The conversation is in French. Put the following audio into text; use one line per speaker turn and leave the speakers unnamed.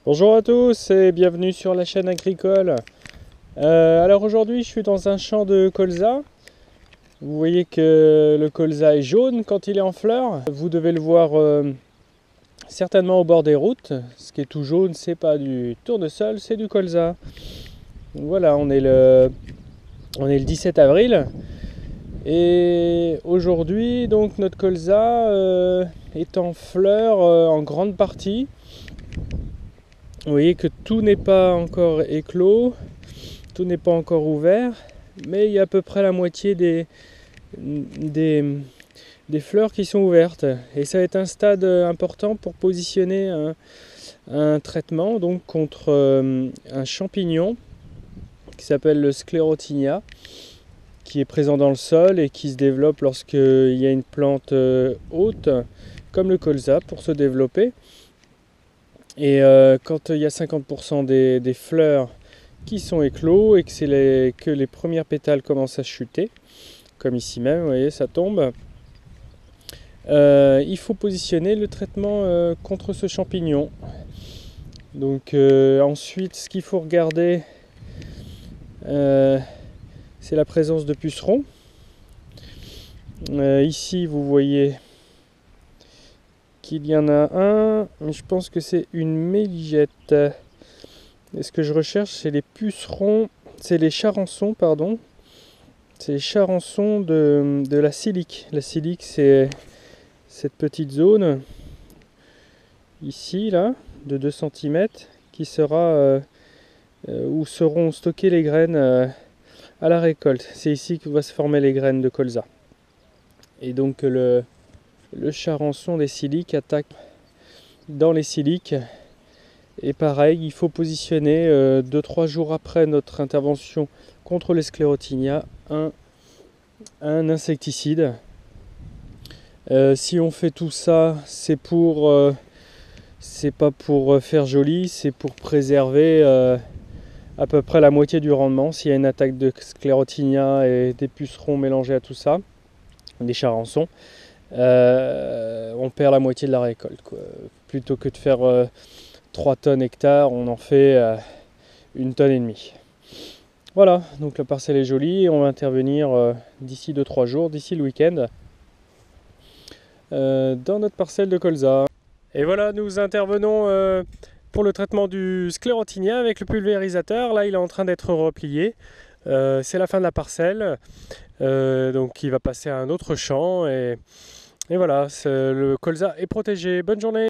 Bonjour à tous et bienvenue sur la chaîne agricole. Alors aujourd'hui je suis dans un champ de colza. Vous voyez que le colza est jaune quand il est en fleurs. Vous devez le voir certainement au bord des routes. Ce qui est tout jaune, c'est pas du tournesol, c'est du colza. Donc voilà, on est le 17 avril. Et aujourd'hui donc notre colza est en fleurs en grande partie. Vous voyez que tout n'est pas encore éclos, tout n'est pas encore ouvert, mais il y a à peu près la moitié des fleurs qui sont ouvertes. Et ça va être un stade important pour positionner un traitement donc contre un champignon qui s'appelle le sclérotinia, qui est présent dans le sol et qui se développe lorsqu'il y a une plante haute, comme le colza, pour se développer. Et quand il y a 50% des fleurs qui sont éclos et que les premières pétales commencent à chuter, comme ici même, vous voyez, ça tombe, il faut positionner le traitement contre ce champignon. Donc ensuite, ce qu'il faut regarder, c'est la présence de pucerons. Ici, vous voyez qu'il y en a un, mais je pense que c'est une méligette. Et ce que je recherche, c'est les pucerons, c'est les charançons, pardon. C'est les charançons de la silique. La silique, c'est cette petite zone, ici, là, de 2 cm, qui sera où seront stockées les graines à la récolte. C'est ici que vont se former les graines de colza. Et donc le charançon des siliques attaque dans les siliques. Et pareil, il faut positionner 2-3 jours après notre intervention contre les sclérotinia un insecticide. Si on fait tout ça, c'est pas pour faire joli, c'est pour préserver à peu près la moitié du rendement. S'il y a une attaque de sclérotinia et des pucerons mélangés à tout ça, des charançons, on perd la moitié de la récolte, quoi. Plutôt que de faire 3 tonnes hectares, on en fait 1,5 tonne. Voilà, donc la parcelle est jolie et on va intervenir d'ici 2-3 jours, d'ici le week-end, dans notre parcelle de colza. Et voilà, nous intervenons pour le traitement du sclérotinia avec le pulvérisateur. Là, il est en train d'être replié. C'est la fin de la parcelle, donc il va passer à un autre champ. Et voilà, le colza est protégé. Bonne journée!